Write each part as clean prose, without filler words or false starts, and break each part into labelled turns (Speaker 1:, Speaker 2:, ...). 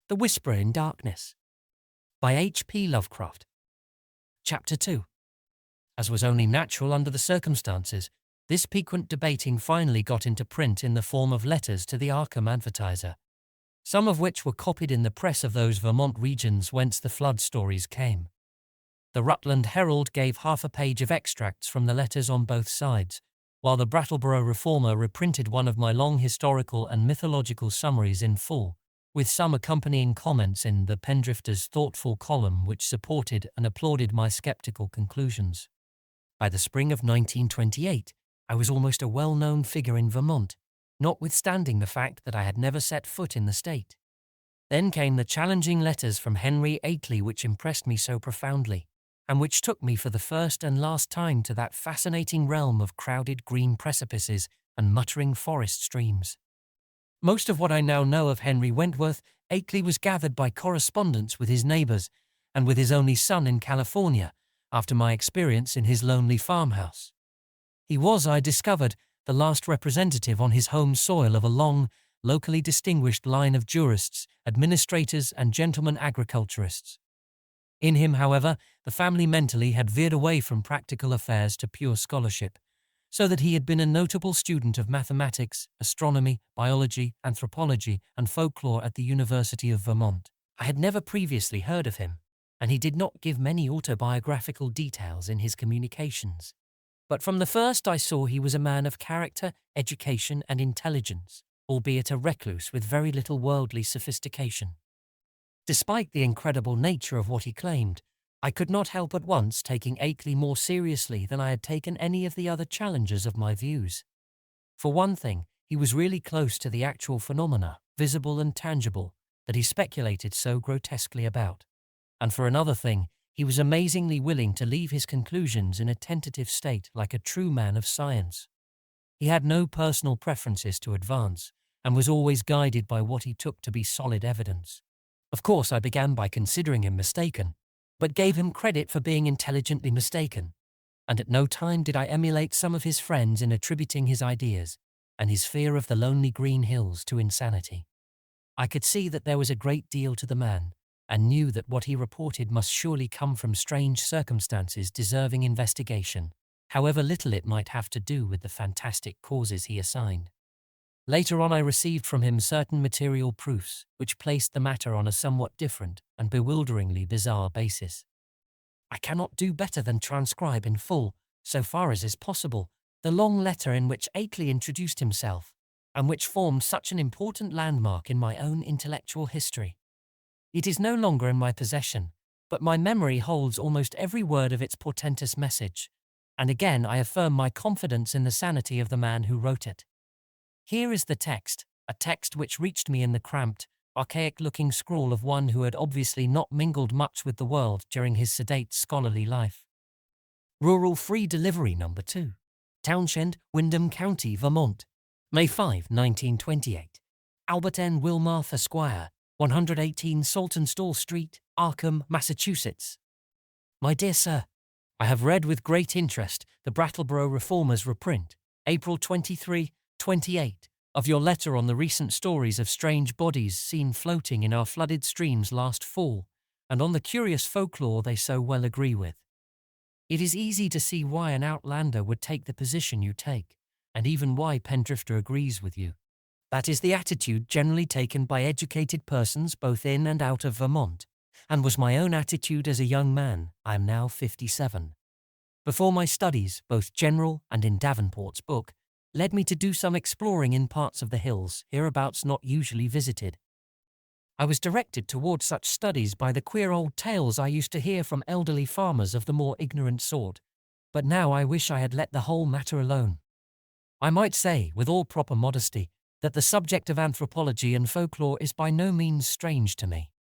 Speaker 1: The Whisperer in Darkness by H.P. Lovecraft. Chapter 2. As was only natural under the circumstances, this piquant debating finally got into print in the form of letters to the Arkham Advertiser, some of which were copied in the press of those Vermont regions whence the flood stories came. The Rutland Herald gave half a page of extracts from the letters on both sides, while the Brattleboro Reformer reprinted one of my long historical and mythological summaries in full, with some accompanying comments in the Pendrifter's thoughtful column which supported and applauded my skeptical conclusions. By the spring of 1928, I was almost a well-known figure in Vermont, notwithstanding the fact that I had never set foot in the state. Then came the challenging letters from Henry Akeley which impressed me so profoundly, and which took me for the first and last time to that fascinating realm of crowded green precipices and muttering forest streams. Most of what I now know of Henry Wentworth Akeley was gathered by correspondence with his neighbors and with his only son in California after my experience in his lonely farmhouse. He was, I discovered, the last representative on his home soil of a long, locally distinguished line of jurists, administrators, and gentlemen agriculturists. In him, however, the family mentally had veered away from practical affairs to pure scholarship, so that he had been a notable student of mathematics, astronomy, biology, anthropology, and folklore at the University of Vermont. I had never previously heard of him, and he did not give many autobiographical details in his communications. But from the first I saw he was a man of character, education, and intelligence, albeit a recluse with very little worldly sophistication. Despite the incredible nature of what he claimed, I could not help at once taking Akeley more seriously than I had taken any of the other challengers of my views. For one thing, he was really close to the actual phenomena, visible and tangible, that he speculated so grotesquely about. And for another thing, he was amazingly willing to leave his conclusions in a tentative state like a true man of science. He had no personal preferences to advance, and was always guided by what he took to be solid evidence. Of course, I began by considering him mistaken, but gave him credit for being intelligently mistaken, and at no time did I emulate some of his friends in attributing his ideas and his fear of the lonely green hills to insanity. I could see that there was a great deal to the man, and knew that what he reported must surely come from strange circumstances deserving investigation, however little it might have to do with the fantastic causes he assigned. Later on I received from him certain material proofs which placed the matter on a somewhat different and bewilderingly bizarre basis. I cannot do better than transcribe in full, so far as is possible, the long letter in which Akeley introduced himself, and which formed such an important landmark in my own intellectual history. It is no longer in my possession, but my memory holds almost every word of its portentous message, and again I affirm my confidence in the sanity of the man who wrote it. Here is the text, a text which reached me in the cramped, archaic-looking scrawl of one who had obviously not mingled much with the world during his sedate scholarly life. Rural Free Delivery No. 2. Townshend, Windham County, Vermont. May 5, 1928. Albert N. Wilmarth, Esquire, 118 Saltonstall Street, Arkham, Massachusetts. My dear Sir, I have read with great interest the Brattleboro Reformer's reprint, April 23, 28, of your letter on the recent stories of strange bodies seen floating in our flooded streams last fall, and on the curious folklore they so well agree with. It is easy to see why an outlander would take the position you take, and even why Pendrifter agrees with you. That is the attitude generally taken by educated persons both in and out of Vermont, and was my own attitude as a young man. I am now 57. Before my studies, both general and in Davenport's book, led me to do some exploring in parts of the hills, hereabouts not usually visited. I was directed toward such studies by the queer old tales I used to hear from elderly farmers of the more ignorant sort, but now I wish I had let the whole matter alone. I might say, with all proper modesty, that the subject of anthropology and folklore is by no means strange to me.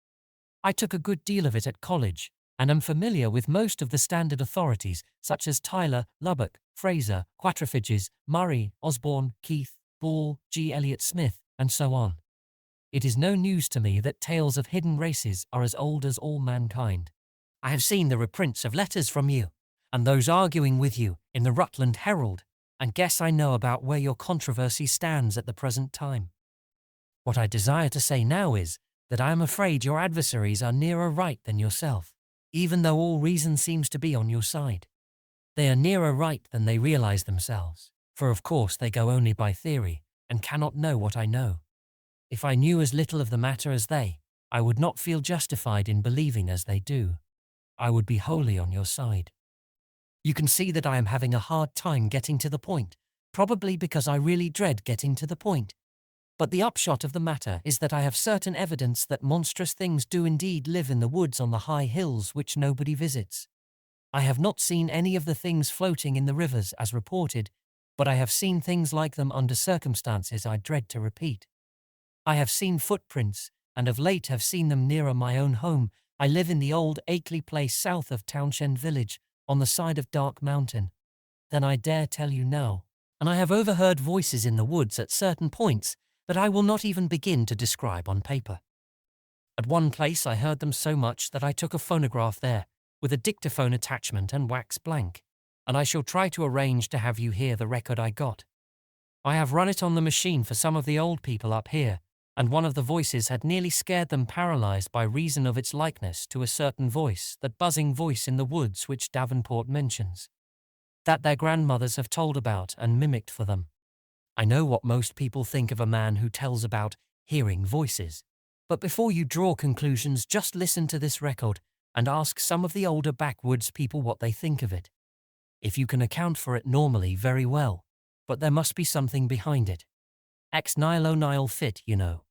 Speaker 1: I took a good deal of it at college, and am familiar with most of the standard authorities, such as Tyler, Lubbock, Fraser, Quatrefages, Murray, Osborne, Keith, Ball, G. Elliott Smith, and so on. It is no news to me that tales of hidden races are as old as all mankind. I have seen the reprints of letters from you, and those arguing with you in the Rutland Herald, and guess I know about where your controversy stands at the present time. What I desire to say now is that I am afraid your adversaries are nearer right than yourself, even though all reason seems to be on your side. They are nearer right than they realize themselves, for of course they go only by theory and cannot know what I know. If I knew as little of the matter as they, I would not feel justified in believing as they do. I would be wholly on your side. You can see that I am having a hard time getting to the point, probably because I really dread getting to the point. But the upshot of the matter is that I have certain evidence that monstrous things do indeed live in the woods on the high hills which nobody visits. I have not seen any of the things floating in the rivers as reported, but I have seen things like them under circumstances I dread to repeat. I have seen footprints, and of late have seen them nearer my own home. I live in the old Akeley place south of Townshend village, on the side of Dark Mountain. Than I dare tell you now. And I have overheard voices in the woods at certain points that I will not even begin to describe on paper. At one place I heard them so much that I took a phonograph there, with a dictaphone attachment and wax blank, and I shall try to arrange to have you hear the record I got. I have run it on the machine for some of the old people up here, and one of the voices had nearly scared them paralyzed by reason of its likeness to a certain voice, that buzzing voice in the woods which Davenport mentions, that their grandmothers have told about and mimicked for them. I know what most people think of a man who tells about hearing voices, but before you draw conclusions, just listen to this record and ask some of the older backwoods people what they think of it. If you can account for it normally, very well, but there must be something behind it. Ex nihilo nihil fit, you know.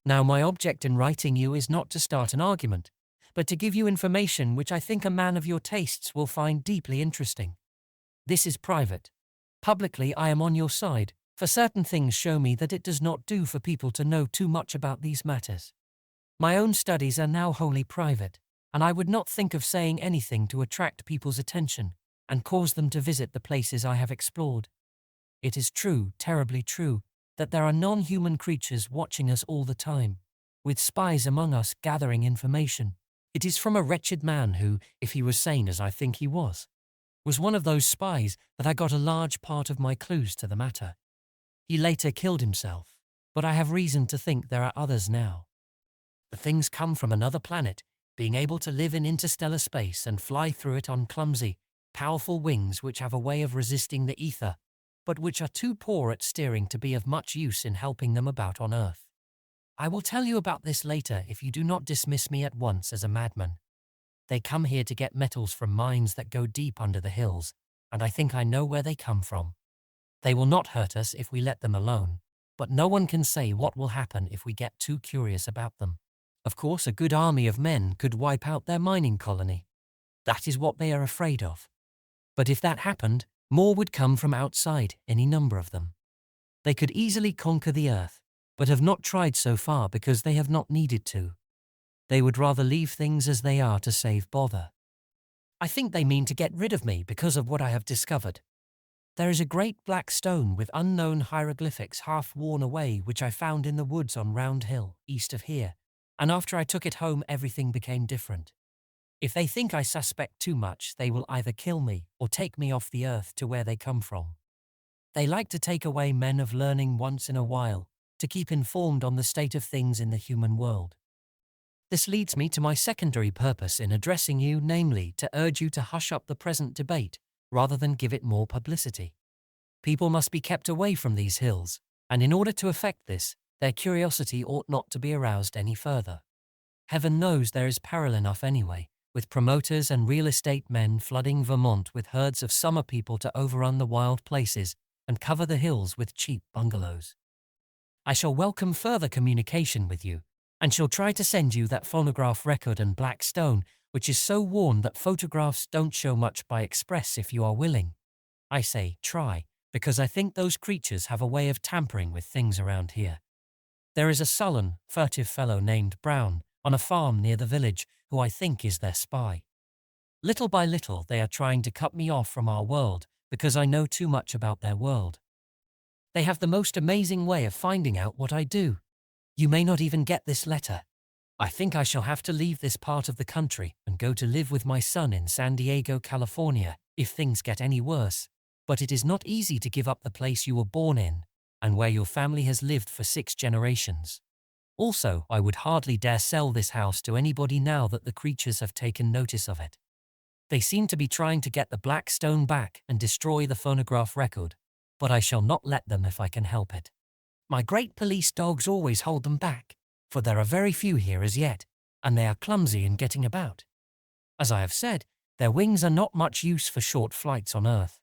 Speaker 1: Now, my object in writing you is not to start an argument, but to give you information which I think a man of your tastes will find deeply interesting. This is private. Publicly, I am on your side, for certain things show me that it does not do for people to know too much about these matters. My own studies are now wholly private, and I would not think of saying anything to attract people's attention and cause them to visit the places I have explored. It is true, terribly true, that there are non-human creatures watching us all the time, with spies among us gathering information. It is from a wretched man who, if he was sane as I think he was one of those spies that I got a large part of my clues to the matter. He later killed himself, but I have reason to think there are others now. The things come from another planet, being able to live in interstellar space and fly through it on clumsy, powerful wings which have a way of resisting the ether, but which are too poor at steering to be of much use in helping them about on Earth. I will tell you about this later if you do not dismiss me at once as a madman. They come here to get metals from mines that go deep under the hills, and I think I know where they come from. They will not hurt us if we let them alone, but no one can say what will happen if we get too curious about them. Of course, a good army of men could wipe out their mining colony. That is what they are afraid of. But if that happened, more would come from outside, any number of them. They could easily conquer the earth, but have not tried so far because they have not needed to. They would rather leave things as they are to save bother. I think they mean to get rid of me because of what I have discovered. There is a great black stone with unknown hieroglyphics half worn away which I found in the woods on Round Hill, east of here, and after I took it home everything became different. If they think I suspect too much, they will either kill me or take me off the earth to where they come from. They like to take away men of learning once in a while, to keep informed on the state of things in the human world. This leads me to my secondary purpose in addressing you, namely, to urge you to hush up the present debate, rather than give it more publicity. People must be kept away from these hills, and in order to effect this, their curiosity ought not to be aroused any further. Heaven knows there is peril enough anyway, with promoters and real estate men flooding Vermont with herds of summer people to overrun the wild places and cover the hills with cheap bungalows. I shall welcome further communication with you, and shall try to send you that phonograph record and black stone, which is so worn that photographs don't show much by express if you are willing. I say try, because I think those creatures have a way of tampering with things around here. There is a sullen, furtive fellow named Brown on a farm near the village who I think is their spy. Little by little they are trying to cut me off from our world because I know too much about their world. They have the most amazing way of finding out what I do. You may not even get this letter. I think I shall have to leave this part of the country and go to live with my son in San Diego, California, if things get any worse. But it is not easy to give up the place you were born in and where your family has lived for 6 generations. Also, I would hardly dare sell this house to anybody now that the creatures have taken notice of it. They seem to be trying to get the black stone back and destroy the phonograph record, but I shall not let them if I can help it. My great police dogs always hold them back, for there are very few here as yet, and they are clumsy in getting about. As I have said, their wings are not much use for short flights on Earth.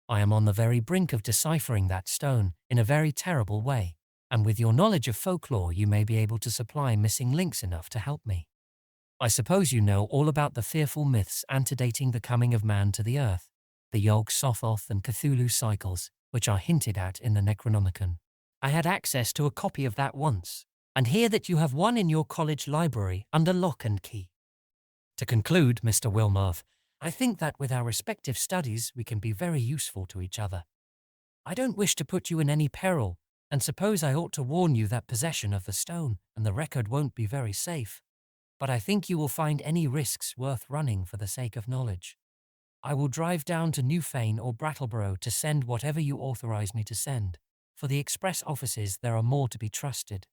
Speaker 1: I am on the very brink of deciphering that stone in a very terrible way, and with your knowledge of folklore you may be able to supply missing links enough to help me. I suppose you know all about the fearful myths antedating the coming of man to the Earth, the Yog-Sothoth and Cthulhu cycles, which are hinted at in the Necronomicon. I had access to a copy of that once, and hear that you have one in your college library under lock and key. To conclude, Mr. Wilmarth, I think that with our respective studies we can be very useful to each other. I don't wish to put you in any peril, and suppose I ought to warn you that possession of the stone and the record won't be very safe. But I think you will find any risks worth running for the sake of knowledge. I will drive down to Newfane or Brattleboro to send whatever you authorize me to send. For the express offices there are more to be trusted.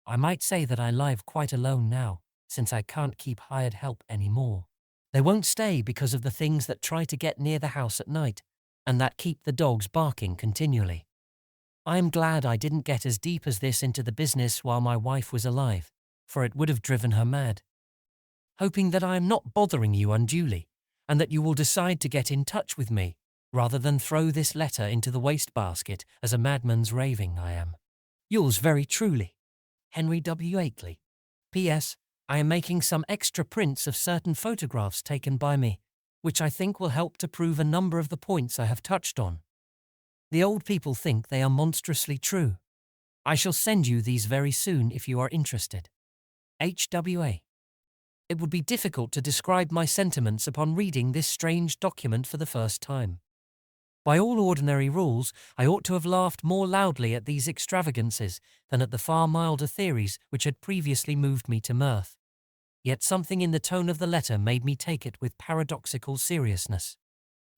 Speaker 1: I might say that I live quite alone now, since I can't keep hired help any more. They won't stay because of the things that try to get near the house at night, and that keep the dogs barking continually. I am glad I didn't get as deep as this into the business while my wife was alive, for it would have driven her mad. Hoping that I am not bothering you unduly, and that you will decide to get in touch with me, rather than throw this letter into the wastebasket as a madman's raving I am. Yours very truly, Henry W. Akeley. P.S. I am making some extra prints of certain photographs taken by me, which I think will help to prove a number of the points I have touched on. The old people think they are monstrously true. I shall send you these very soon if you are interested. H.W.A. It would be difficult to describe my sentiments upon reading this strange document for the first time. By all ordinary rules, I ought to have laughed more loudly at these extravagances than at the far milder theories which had previously moved me to mirth. Yet something in the tone of the letter made me take it with paradoxical seriousness.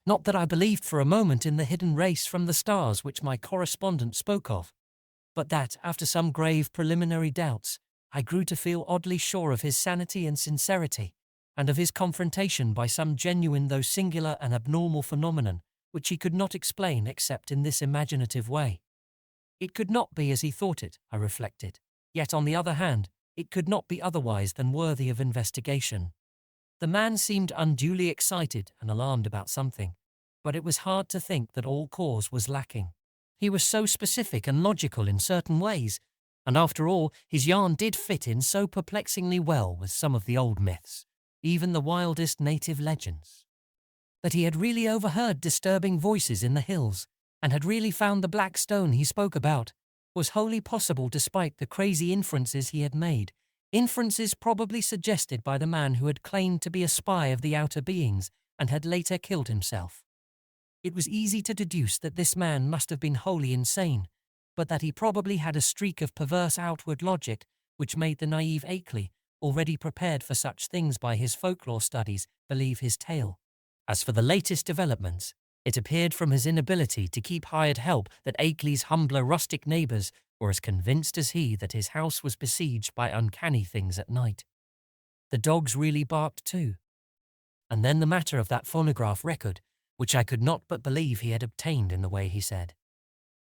Speaker 1: Not that I believed for a moment in the hidden race from the stars which my correspondent spoke of, but that, after some grave preliminary doubts, I grew to feel oddly sure of his sanity and sincerity, and of his confrontation by some genuine though singular and abnormal phenomenon which he could not explain except in this imaginative way. It could not be as he thought it, I reflected, yet on the other hand, it could not be otherwise than worthy of investigation. The man seemed unduly excited and alarmed about something, but it was hard to think that all cause was lacking. He was so specific and logical in certain ways, and after all, his yarn did fit in so perplexingly well with some of the old myths, even the wildest native legends. That he had really overheard disturbing voices in the hills, and had really found the black stone he spoke about, was wholly possible despite the crazy inferences he had made, inferences probably suggested by the man who had claimed to be a spy of the outer beings and had later killed himself. It was easy to deduce that this man must have been wholly insane, but that he probably had a streak of perverse outward logic which made the naive Akeley, already prepared for such things by his folklore studies, believe his tale. As for the latest developments, it appeared from his inability to keep hired help that Akeley's humbler rustic neighbours were as convinced as he that his house was besieged by uncanny things at night. The dogs really barked too. And then the matter of that phonograph record, which I could not but believe he had obtained in the way he said.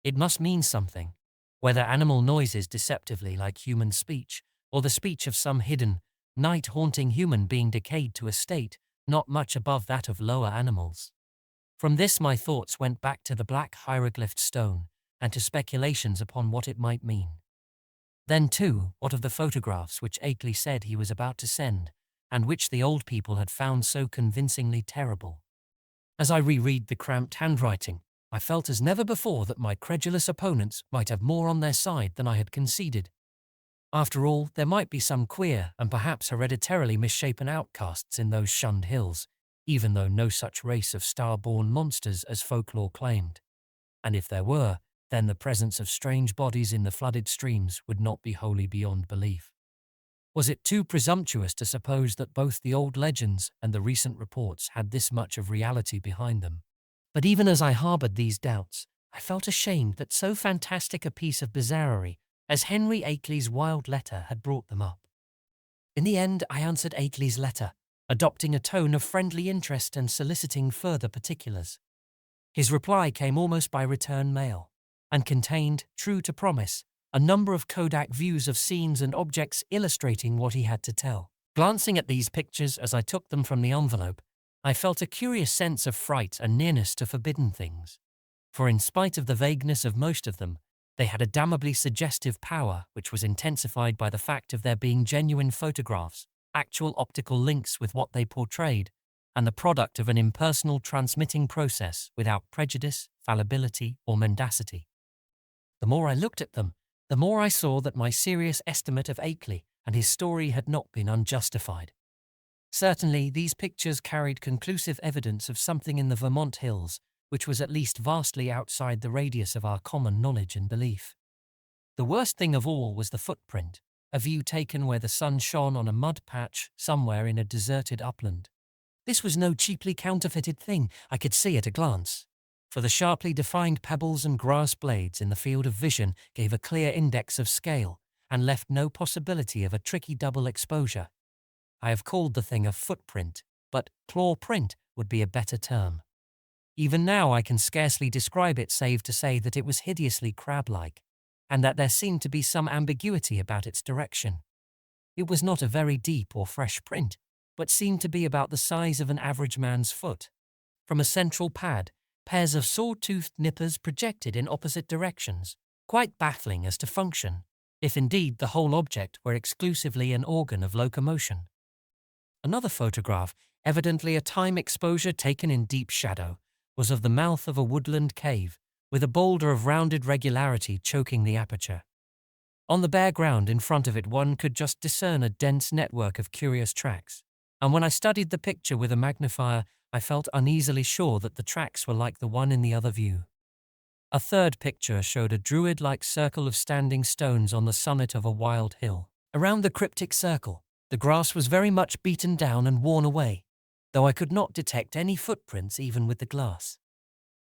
Speaker 1: It must mean something, whether animal noises deceptively like human speech, or the speech of some hidden, night-haunting human being decayed to a state not much above that of lower animals. From this my thoughts went back to the black hieroglyphed stone, and to speculations upon what it might mean. Then, too, what of the photographs which Akeley said he was about to send, and which the old people had found so convincingly terrible? As I reread the cramped handwriting, I felt as never before that my credulous opponents might have more on their side than I had conceded. After all, there might be some queer and perhaps hereditarily misshapen outcasts in those shunned hills, even though no such race of star-born monsters as folklore claimed. And if there were, then the presence of strange bodies in the flooded streams would not be wholly beyond belief. Was it too presumptuous to suppose that both the old legends and the recent reports had this much of reality behind them? But even as I harboured these doubts, I felt ashamed that so fantastic a piece of bizarrerie, as Henry Akeley's wild letter had brought them up. In the end, I answered Akeley's letter, adopting a tone of friendly interest and soliciting further particulars. His reply came almost by return mail, and contained, true to promise, a number of Kodak views of scenes and objects illustrating what he had to tell. Glancing at these pictures as I took them from the envelope, I felt a curious sense of fright and nearness to forbidden things. For in spite of the vagueness of most of them, they had a damnably suggestive power which was intensified by the fact of their being genuine photographs, actual optical links with what they portrayed, and the product of an impersonal transmitting process without prejudice, fallibility, or mendacity. The more I looked at them, the more I saw that my serious estimate of Akeley and his story had not been unjustified. Certainly, these pictures carried conclusive evidence of something in the Vermont hills, which was at least vastly outside the radius of our common knowledge and belief. The worst thing of all was the footprint, a view taken where the sun shone on a mud patch somewhere in a deserted upland. This was no cheaply counterfeited thing, I could see at a glance, for the sharply defined pebbles and grass blades in the field of vision gave a clear index of scale and left no possibility of a tricky double exposure. I have called the thing a footprint, but claw print would be a better term. Even now I can scarcely describe it save to say that it was hideously crab-like, and that there seemed to be some ambiguity about its direction. It was not a very deep or fresh print, but seemed to be about the size of an average man's foot. From a central pad, pairs of saw-toothed nippers projected in opposite directions, quite baffling as to function, if indeed the whole object were exclusively an organ of locomotion. Another photograph, evidently a time exposure taken in deep shadow, was of the mouth of a woodland cave, with a boulder of rounded regularity choking the aperture. On the bare ground in front of it one could just discern a dense network of curious tracks, and when I studied the picture with a magnifier, I felt uneasily sure that the tracks were like the one in the other view. A third picture showed a druid-like circle of standing stones on the summit of a wild hill. Around the cryptic circle, the grass was very much beaten down and worn away, though I could not detect any footprints even with the glass.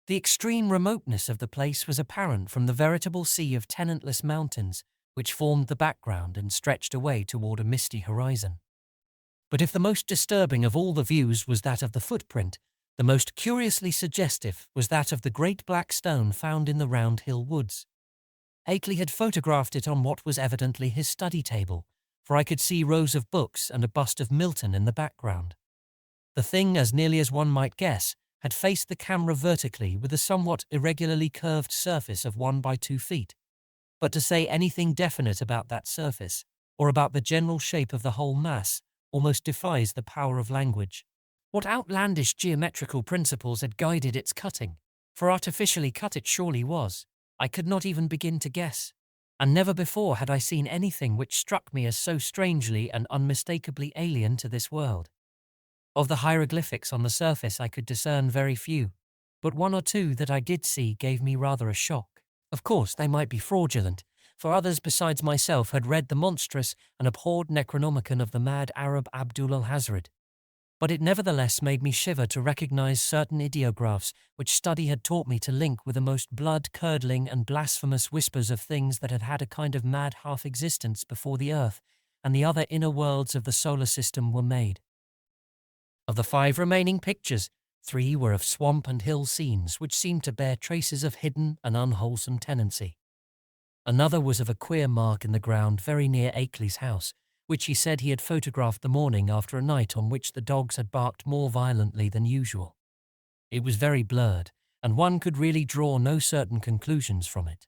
Speaker 1: The extreme remoteness of the place was apparent from the veritable sea of tenantless mountains which formed the background and stretched away toward a misty horizon. But if the most disturbing of all the views was that of the footprint, the most curiously suggestive was that of the great black stone found in the Round Hill woods. Akeley had photographed it on what was evidently his study table, for I could see rows of books and a bust of Milton in the background. The thing, as nearly as one might guess, had faced the camera vertically with a somewhat irregularly curved surface of 1 by 2 feet. But to say anything definite about that surface, or about the general shape of the whole mass, almost defies the power of language. What outlandish geometrical principles had guided its cutting? For artificially cut it surely was. I could not even begin to guess. And never before had I seen anything which struck me as so strangely and unmistakably alien to this world. Of the hieroglyphics on the surface I could discern very few, but one or two that I did see gave me rather a shock. Of course, they might be fraudulent, for others besides myself had read the monstrous and abhorred Necronomicon of the mad Arab Abdul al-Hazred. But it nevertheless made me shiver to recognize certain ideographs which study had taught me to link with the most blood-curdling and blasphemous whispers of things that had had a kind of mad half-existence before the Earth and the other inner worlds of the solar system were made. Of the 5 remaining pictures, 3 were of swamp and hill scenes which seemed to bear traces of hidden and unwholesome tenancy. Another was of a queer mark in the ground very near Akeley's house, which he said he had photographed the morning after a night on which the dogs had barked more violently than usual. It was very blurred, and one could really draw no certain conclusions from it.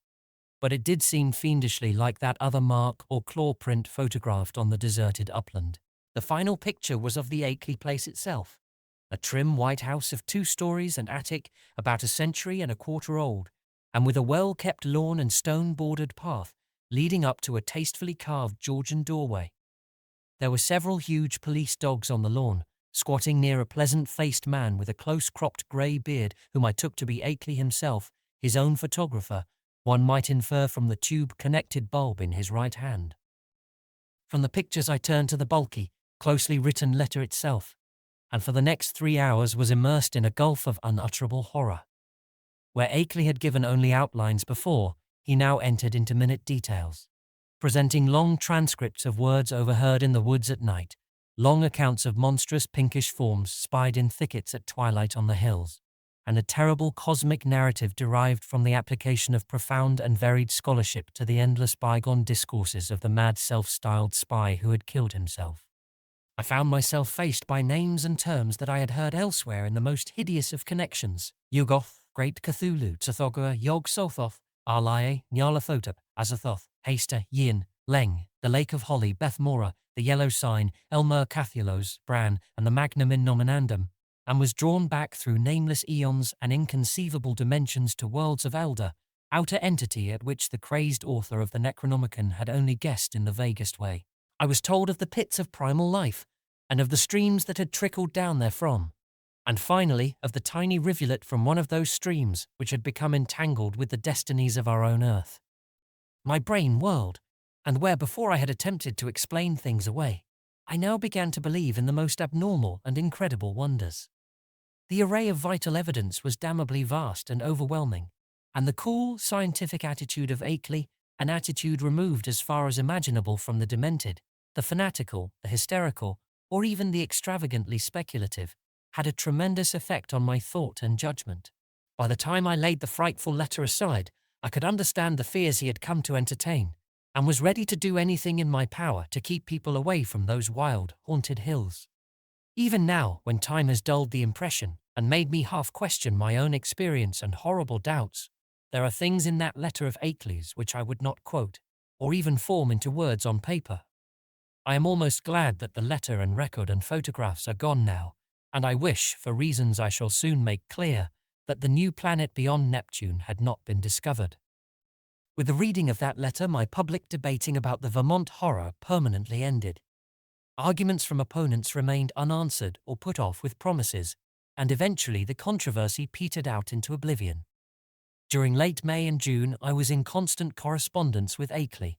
Speaker 1: But it did seem fiendishly like that other mark or claw print photographed on the deserted upland. The final picture was of the Akeley place itself, a trim white house of 2 stories and attic about 1.25 centuries old, and with a well-kept lawn and stone-bordered path leading up to a tastefully carved Georgian doorway. There were several huge police dogs on the lawn, squatting near a pleasant-faced man with a close-cropped grey beard whom I took to be Akeley himself, his own photographer, one might infer from the tube-connected bulb in his right hand. From the pictures I turned to the bulky, closely written letter itself, and for the next 3 hours was immersed in a gulf of unutterable horror. Where Akeley had given only outlines before, he now entered into minute details. presenting long transcripts of words overheard in the woods at night, long accounts of monstrous pinkish forms spied in thickets at twilight on the hills, and a terrible cosmic narrative derived from the application of profound and varied scholarship to the endless bygone discourses of the mad self-styled spy who had killed himself. I found myself faced by names and terms that I had heard elsewhere in the most hideous of connections: Yugoth, Great Cthulhu, Tsathoggua, Yog Sothoth, Arlae, Nyarlathotep, Azathoth, Haster, Yin, Leng, the Lake of Holly, Beth Mora, the Yellow Sign, Elmer Cathulos, Bran, and the Magnum in Nominandum, and was drawn back through nameless eons and inconceivable dimensions to worlds of elder, outer entity at which the crazed author of the Necronomicon had only guessed in the vaguest way. I was told of the pits of primal life, and of the streams that had trickled down therefrom, and finally of the tiny rivulet from one of those streams which had become entangled with the destinies of our own earth. My brain whirled, and where before I had attempted to explain things away, I now began to believe in the most abnormal and incredible wonders. The array of vital evidence was damnably vast and overwhelming, and the cool, scientific attitude of Akeley, an attitude removed as far as imaginable from the demented, the fanatical, the hysterical, or even the extravagantly speculative, had a tremendous effect on my thought and judgment. By the time I laid the frightful letter aside, I could understand the fears he had come to entertain, and was ready to do anything in my power to keep people away from those wild, haunted hills. Even now, when time has dulled the impression and made me half question my own experience and horrible doubts, there are things in that letter of Akeley's which I would not quote, or even form into words on paper. I am almost glad that the letter and record and photographs are gone now, and I wish, for reasons I shall soon make clear, that the new planet beyond Neptune had not been discovered. With the reading of that letter, my public debating about the Vermont horror permanently ended. Arguments from opponents remained unanswered or put off with promises, and eventually the controversy petered out into oblivion. During late May and June, I was in constant correspondence with Akeley,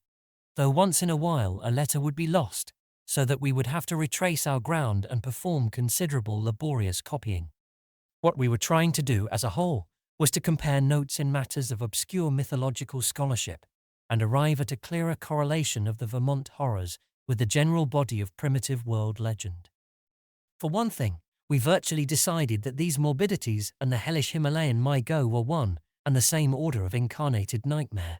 Speaker 1: though once in a while a letter would be lost, so that we would have to retrace our ground and perform considerable laborious copying. What we were trying to do as a whole was to compare notes in matters of obscure mythological scholarship and arrive at a clearer correlation of the Vermont horrors with the general body of primitive world legend. For one thing, we virtually decided that these morbidities and the hellish Himalayan My-Go were one and the same order of incarnated nightmare.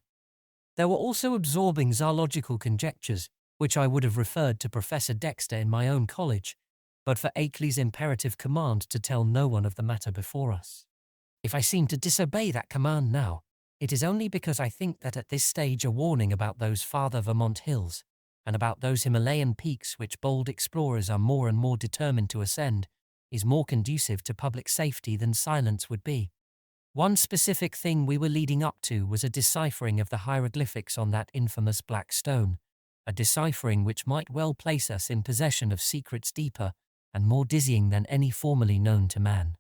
Speaker 1: There were also absorbing zoological conjectures, which I would have referred to Professor Dexter in my own college, but for Akeley's imperative command to tell no one of the matter before us. If I seem to disobey that command now, it is only because I think that at this stage a warning about those farther Vermont hills, and about those Himalayan peaks which bold explorers are more and more determined to ascend, is more conducive to public safety than silence would be. One specific thing we were leading up to was a deciphering of the hieroglyphics on that infamous black stone, a deciphering which might well place us in possession of secrets deeper and more dizzying than any formerly known to man.